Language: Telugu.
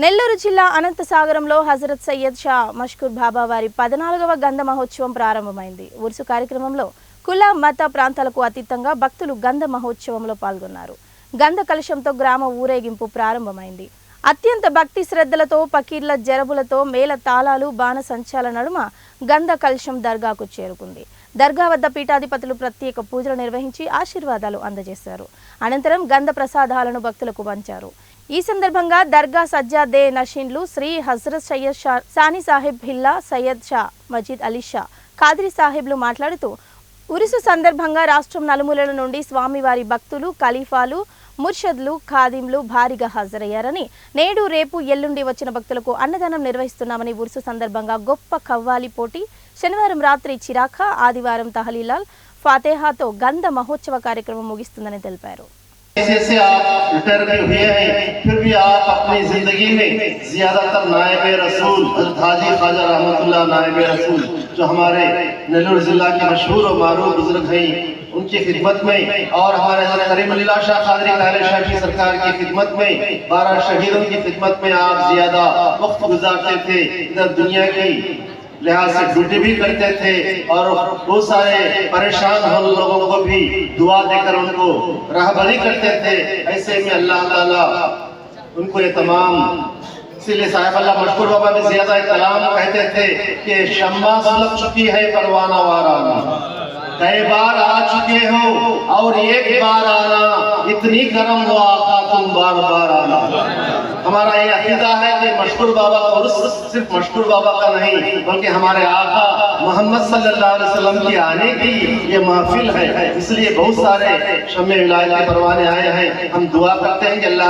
నెల్లూరు జిల్లా అనంతసాగరంలో హజరత్ సయ్యద్ షా మష్కూర్ బాబా వారి 14వ గంధ మహోత్సవం ప్రారంభమైంది. ఉరుసు కార్యక్రమంలో కుల మత ప్రాంతాలకు అతీతంగా భక్తులు గంధ మహోత్సవంలో పాల్గొన్నారు. గంధ కలశంతో గ్రామ ఊరేగింపు ప్రారంభమైంది. అత్యంత భక్తి శ్రద్ధలతో పకీర్ల జరబులతో మేళ తాళాలు బాణసంచాల నడుమ గంధ కలశం దర్గాకు చేరుకుంది. దర్గా వద్ద పీఠాధిపతులు ప్రత్యేక పూజలు నిర్వహించి ఆశీర్వాదాలు అందజేశారు. అనంతరం గంధ ప్రసాదాలను భక్తులకు పంచారు. ఈ సందర్భంగా దర్గా సజ్జాదే నషీన్లు శ్రీ హజరత్ సయ్యద్ షా సాని సాహిబ్ హిల్లా, సయ్యద్ షా మజీద్ అలీ షా ఖాద్రీ సాహిబ్లు మాట్లాడుతూ ఉరుసు సందర్భంగా రాష్ట్రం నలుమూలల నుండి స్వామివారి భక్తులు, ఖలీఫాలు, ముర్షద్లు, ఖాదింలు భారీగా హాజరయ్యారని, నేడు రేపు ఎల్లుండి వచ్చిన భక్తులకు అన్నదానం నిర్వహిస్తున్నామని, ఉరుసు సందర్భంగా గొప్ప కవ్వాలి పోటీ, శనివారం రాత్రి చిరాఖా, ఆదివారం తహలీలాల్ ఫాతేహాతో గంధ మహోత్సవ కార్యక్రమం ముగిస్తుందని తెలిపారు. से आप रिटायर भी हुए हैं, फिर भी आप अपनी जिंदगी में ज्यादातर नायब रसूल हज़रत हाजी ख्वाजा रहमतुल्लाह नायब रसूल जो हमारे नेल्लोर जिला के मशहूर और मारूफ बुजुर्ग हैं, उनकी खिदमत में और हमारे हज़रत करीमुल्लाह शाह क़ादरी काले शाह की सरकार की खिदमत में 12 शहीदों की खिदमत में आप ज्यादा वक्त गुजारते थे। इधर दुनिया की लिहाज से ड्यूटी भी करते थे और बहुत सारे परेशान हो लोगों को भी दुआ देकर उनको रहबरी करते थे। ऐसे में अल्लाह ताला उनको ये तमाम, इसीलिए साहिब अल्लाह मशकूर बाबा भी ज्यादा कलाम कहते थे कि शम्मा सुलग चुकी है परवाना वाराना, कई बार आ चुके हो और एक बार आना, इतनी करम हो आका तुम बार बार आना। हमारा ये अकीदा है कि मशकूर बाबा का उर्स सिर्फ मशकूर बाबा का नहीं बल्कि हमारे आका मोहम्मद सल्लल्लाहु अलैहि वसल्लम की आने की ये महफिल है। इसलिए बहुत सारे शम्मे विलायत के परवाने आए हैं। हम दुआ करते हैं कि अल्लाह